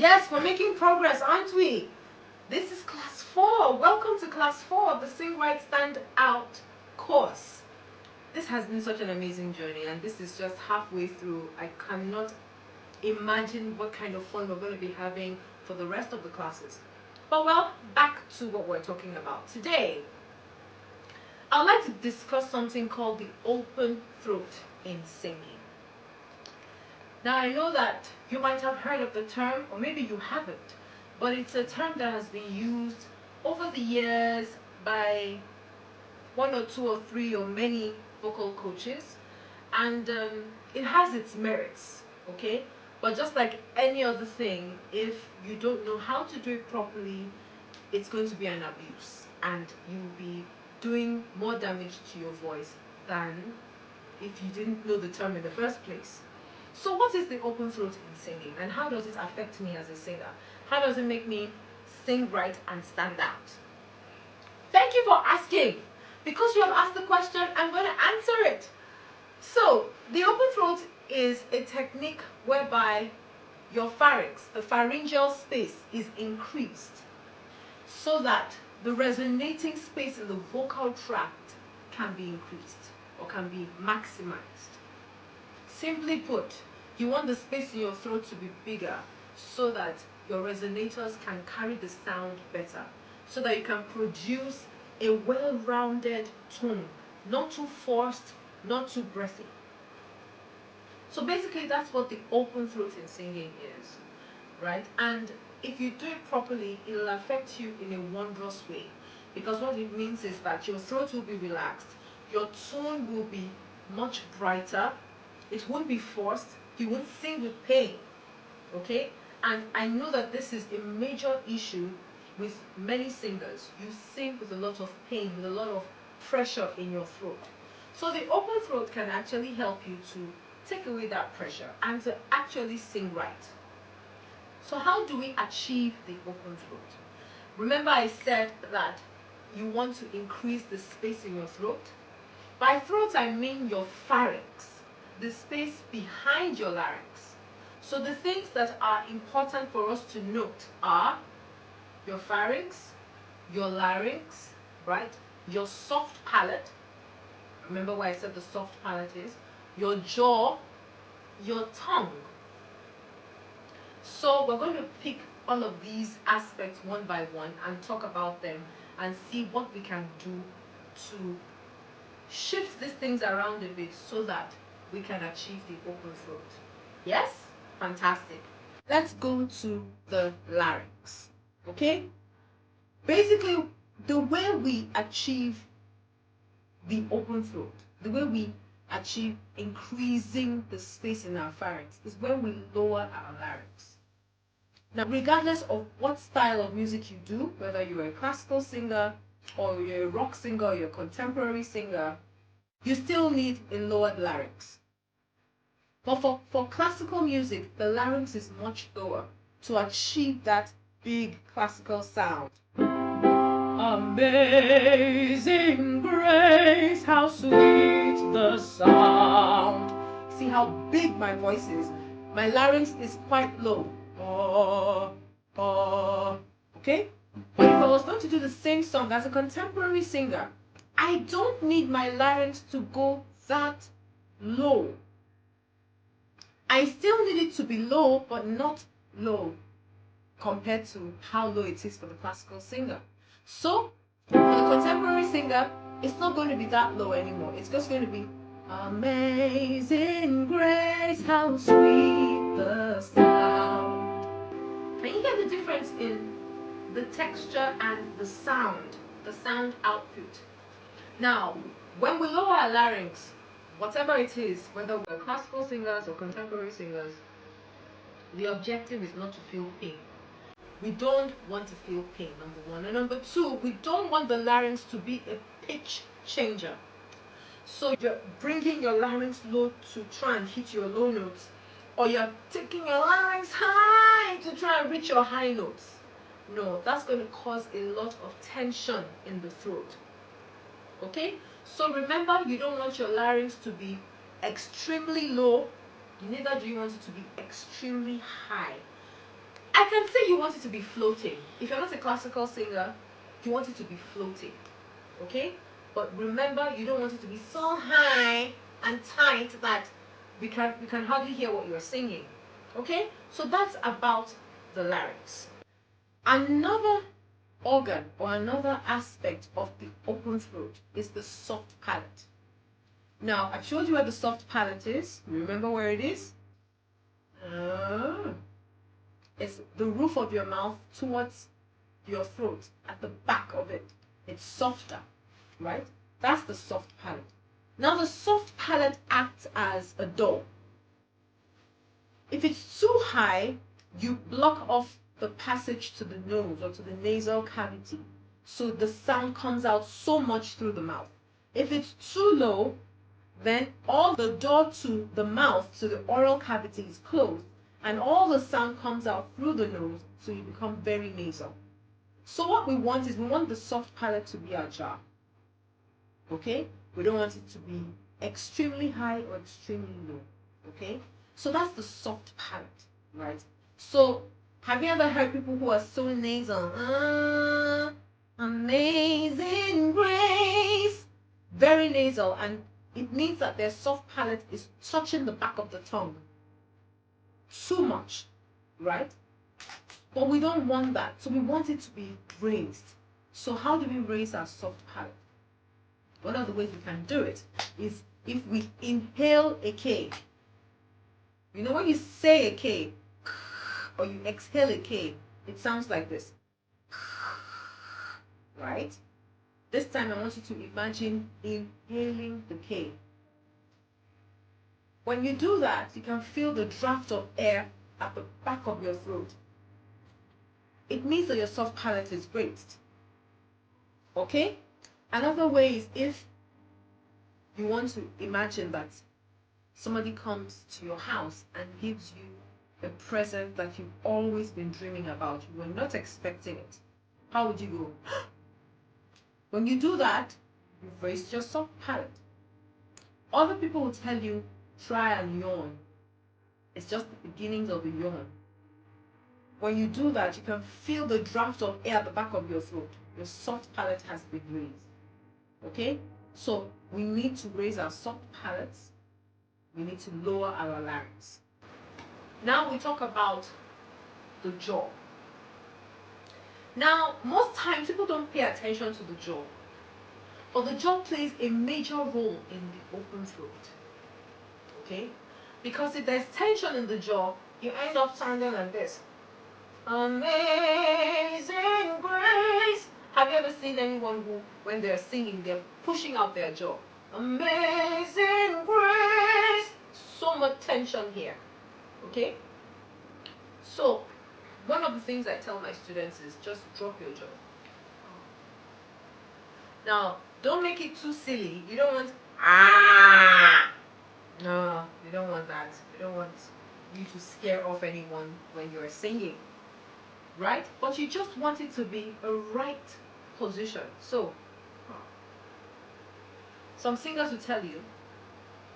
Yes, we're making progress, aren't we? This is class 4. Welcome to class 4 of the Sing Right Stand Out course. This has been such an amazing journey, and this is just halfway through. I cannot imagine what kind of fun we're going to be having for the rest of the classes. But well, back to what we're talking about today. I'd like to discuss something called the open throat in singing. Now I know that you might have heard of the term, or maybe you haven't, but it's a term that has been used over the years by one or two or three or many vocal coaches, and it has its merits, okay? But just like any other thing, if you don't know how to do it properly, it's going to be an abuse, and you'll be doing more damage to your voice than if you didn't know the term in the first place. So what is the open throat in singing, and how does it affect me as a singer? How does it make me sing right and stand out? Thank you for asking. Because you have asked the question, I'm going to answer it. So the open throat is a technique whereby your pharynx, the pharyngeal space, is increased so that the resonating space in the vocal tract can be increased or can be maximized. Simply put, you want the space in your throat to be bigger so that your resonators can carry the sound better, so that you can produce a well-rounded tone, not too forced, not too breathy. So basically that's what the open throat in singing is, right? And if you do it properly, it will affect you in a wondrous way, because what it means is that your throat will be relaxed, your tone will be much brighter, it won't be forced, you won't sing with pain, okay? And I know that this is a major issue with many singers. You sing with a lot of pain, with a lot of pressure in your throat. So the open throat can actually help you to take away that pressure and to actually sing right. So how do we achieve the open throat? Remember I said that you want to increase the space in your throat. By throat I mean your pharynx, the space behind your larynx. So the things that are important for us to note are your pharynx, your larynx, right? Your soft palate. Remember why I said the soft palate is? Your jaw, your tongue. So we're going to pick all of these aspects one by one and talk about them and see what we can do to shift these things around a bit so that we can achieve the open throat. Yes? Fantastic. Let's go to the larynx. Okay? Basically, the way we achieve the open throat, the way we achieve increasing the space in our pharynx is when we lower our larynx. Now, regardless of what style of music you do, whether you're a classical singer or you're a rock singer or you're a contemporary singer, you still need a lowered larynx. But for classical music, the larynx is much lower to achieve that big classical sound. Amazing grace, how sweet the sound. See how big my voice is? My larynx is quite low. Okay? But if I was going to do the same song as a contemporary singer, I don't need my larynx to go that low. I still need it to be low, but not low compared to how low it is for the classical singer. So, for the contemporary singer, it's not going to be that low anymore. It's just going to be amazing grace, how sweet the sound. And you get the difference in the texture and the sound output. Now, when we lower our larynx, whatever it is, whether we're classical singers or contemporary singers, the objective is not to feel pain. We don't want to feel pain, number one. And number two, we don't want the larynx to be a pitch changer. So you're bringing your larynx low to try and hit your low notes, or you're taking your larynx high to try and reach your high notes. No, that's going to cause a lot of tension in the throat. Okay? So remember, you don't want your larynx to be extremely low, neither do you want it to be extremely high. I can say you want it to be floating. If you're not a classical singer, you want it to be floating. Okay? But remember, you don't want it to be so high and tight that we can hardly hear what you're singing. Okay? So that's about the larynx. Another organ or another aspect of the open throat is the soft palate. Now, I've showed you where the soft palate is. Remember where it is? It's the roof of your mouth towards your throat, at the back of it. It's softer, right? That's the soft palate. Now, the soft palate acts as a door. If it's too high, you block off the passage to the nose or to the nasal cavity, so the sound comes out so much through the mouth. If it's too low, then all the door to the mouth, to the oral cavity, is closed, and all the sound comes out through the nose, so you become very nasal. So what we want is, we want the soft palate to be ajar. Okay? We don't want it to be extremely high or extremely low. Okay? So that's the soft palate, right? So have you ever heard people who are so nasal? Amazing grace. Very nasal, and it means that their soft palate is touching the back of the tongue too much, right? But we don't want that. So we want it to be raised. So how do we raise our soft palate? One of the ways we can do it is if we inhale a K. You know, when you say a K or you exhale a K, it sounds like this. Right? This time I want you to imagine inhaling the K. When you do that, you can feel the draft of air at the back of your throat. It means that your soft palate is raised. Okay? Another way is if you want to imagine that somebody comes to your house and gives you a present that you've always been dreaming about. You were not expecting it. How would you go? When you do that, you've raised your soft palate. Other people will tell you, try and yawn. It's just the beginnings of the yawn. When you do that, you can feel the draft of air at the back of your throat. Your soft palate has been raised. Okay? So we need to raise our soft palates. We need to lower our larynx. Now we talk about the jaw. Now, most times people don't pay attention to the jaw. But the jaw plays a major role in the open throat. Okay? Because if there's tension in the jaw, you end up sounding like this. Amazing grace. Have you ever seen anyone who, when they're singing, they're pushing out their jaw? Amazing grace. So much tension here. Okay? So, one of the things I tell my students is just drop your jaw. Now, don't make it too silly. You don't want No, you don't want that. You don't want you to scare off anyone when you're singing. Right? But you just want it to be a right position. So, some singers will tell you,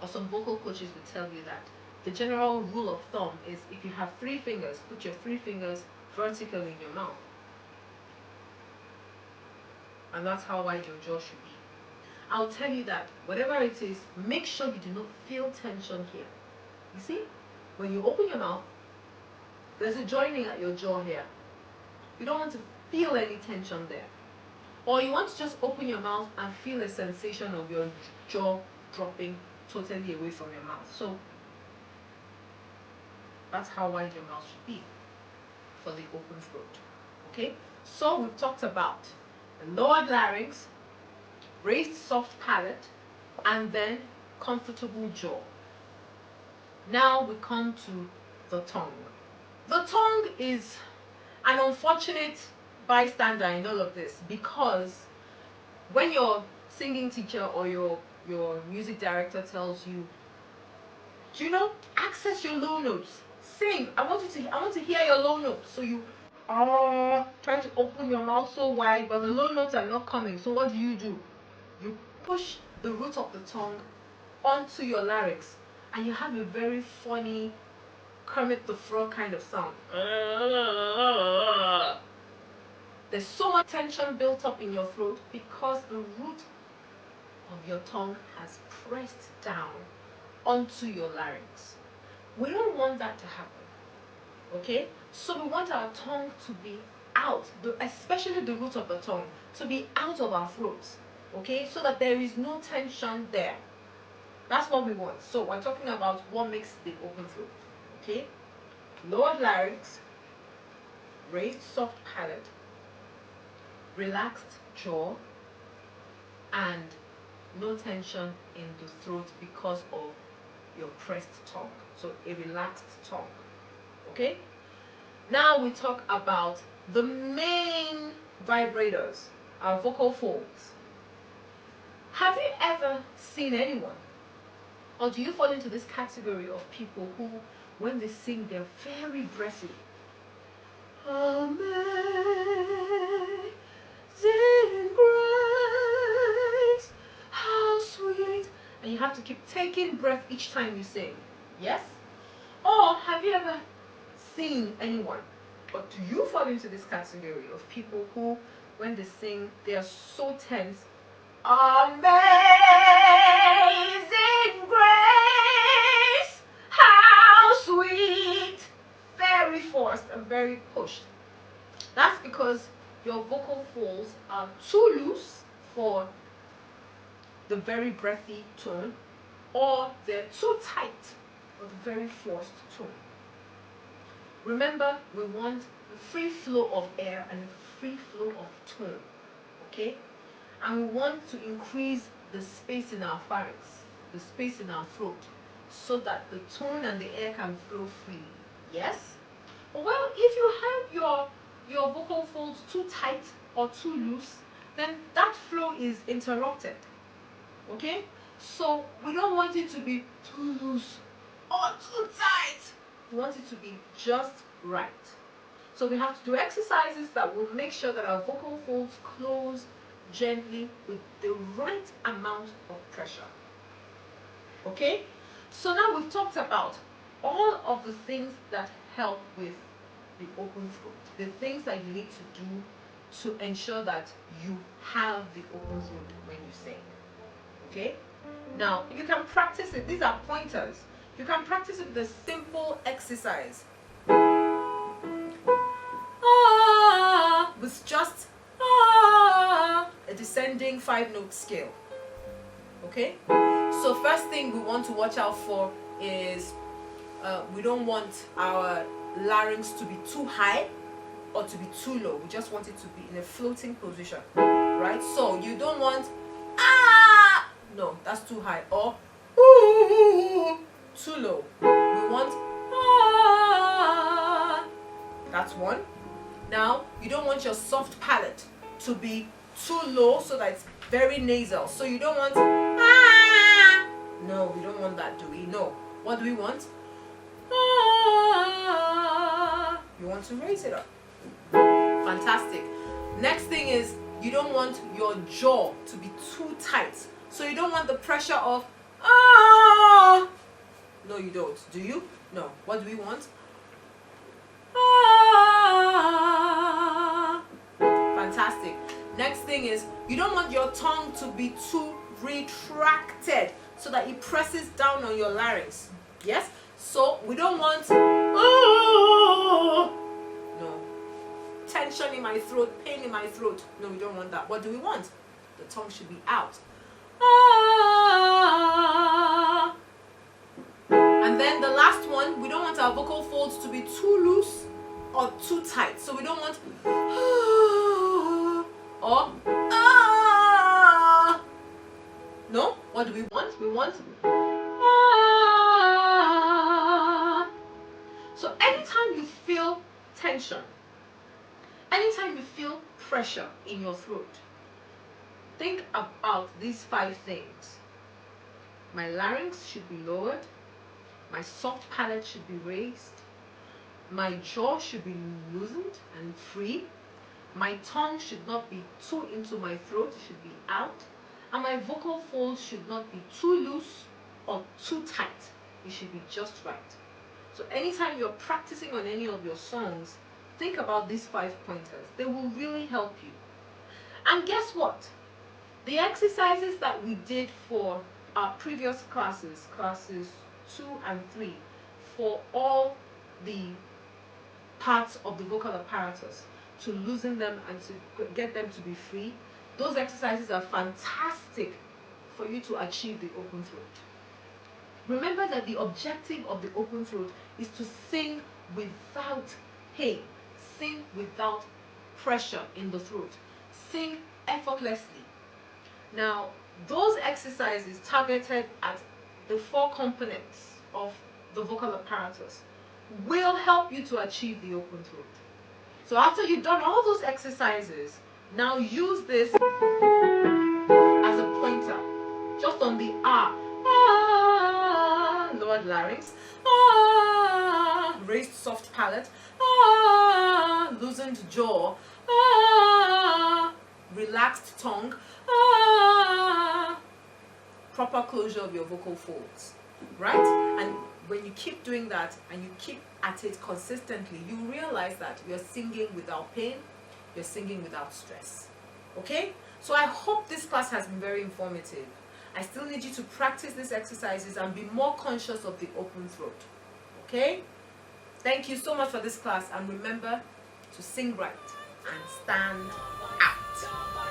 or some vocal coaches will tell you that the general rule of thumb is if you have 3 fingers, put your 3 fingers vertically in your mouth. And that's how wide your jaw should be. I'll tell you that whatever it is, make sure you do not feel tension here. You see, when you open your mouth, there's a joining at your jaw here. You don't want to feel any tension there. Or you want to just open your mouth and feel a sensation of your jaw dropping totally away from your mouth. So that's how wide your mouth should be for the open throat. Okay? So we've talked about the lowered larynx, raised soft palate, and then comfortable jaw. Now we come to the tongue. The tongue is an unfortunate bystander in all of this, because when your singing teacher or your music director tells you, do you know, access your low notes, sing, I want to hear your low notes. So you trying to open your mouth so wide, but the low notes are not coming. So what do? You push the root of the tongue onto your larynx, and you have a very funny Kermit the Frog kind of sound. There's so much tension built up in your throat because the root of your tongue has pressed down onto your larynx. We don't want that to happen, okay? So we want our tongue to be out, especially the root of the tongue, to be out of our throats, okay? So that there is no tension there. That's what we want. So we're talking about what makes the open throat, okay? Lowered larynx, raised soft palate, relaxed jaw, and no tension in the throat because of your pressed tongue. So a relaxed tongue. Okay? Now we talk about the main vibrators, our vocal folds. Have you ever seen anyone, or do you fall into this category of people who, when they sing, they're very breathy? Amazing grace, how sweet. And you have to keep taking breath each time you sing. Yes? Or have you ever seen anyone, or do you fall into this category of people who, when they sing, they are so tense? Amazing grace, how sweet. Very forced and very pushed. That's because your vocal folds are too loose for the very breathy tone, or they're too tight for the very forced tone. Remember, we want a free flow of air and a free flow of tone, okay? And we want to increase the space in our pharynx, the space in our throat, so that the tone and the air can flow freely. Yes? Well, if you have your vocal folds too tight or too loose, then that flow is interrupted. Okay? So we don't want it to be too loose or too tight. We want it to be just right. So we have to do exercises that will make sure that our vocal folds close gently with the right amount of pressure. Okay? So now we've talked about all of the things that help with the open throat, the things that you need to do to ensure that you have the open throat when you sing. Okay? Now, you can practice it. These are pointers. You can practice it with a simple exercise. With just a descending 5-note scale. Okay? So first thing we want to watch out for is we don't want our larynx to be too high or to be too low. We just want it to be in a floating position, right? So you don't want no, that's too high, or too low. We want that's one. Now you don't want your soft palate to be too low so that it's very nasal. So you don't want no, we don't want that, do we? No. What do we want? You want to raise it up. Fantastic. Next thing is you don't want your jaw to be too tight. So you don't want the pressure of no, you don't. Do you? No. What do we want? Fantastic. Next thing is you don't want your tongue to be too retracted so that it presses down on your larynx. Yes? So we don't want no tension in my throat, pain in my throat. No, we don't want that. What do we want? The tongue should be out. And then the last one, we don't want our vocal folds to be too loose or too tight. So we don't want or no. What do we want? We want So anytime you feel tension, anytime you feel pressure in your throat, think about these 5 things. My larynx should be lowered. My soft palate should be raised. My jaw should be loosened and free. My tongue should not be too into my throat, it should be out. And my vocal folds should not be too loose or too tight. It should be just right. So anytime you're practicing on any of your songs, think about these 5 pointers. They will really help you. And guess what? The exercises that we did for our previous classes 2 and 3, for all the parts of the vocal apparatus, to loosen them and to get them to be free, those exercises are fantastic for you to achieve the open throat. Remember that the objective of the open throat is to sing without pain, sing without pressure in the throat, sing effortlessly. Now, those exercises targeted at the 4 components of the vocal apparatus will help you to achieve the open throat. So after you've done all those exercises, now use this as a pointer, just on the R. Lowered larynx, raised soft palate, loosened jaw, relaxed tongue, proper closure of your vocal folds, right? And when you keep doing that and you keep at it consistently, you realize that you're singing without pain, you're singing without stress. Okay? So I hope this class has been very informative. I still need you to practice these exercises and be more conscious of the open throat. Okay? Thank you so much for this class, and remember to sing right and stand out.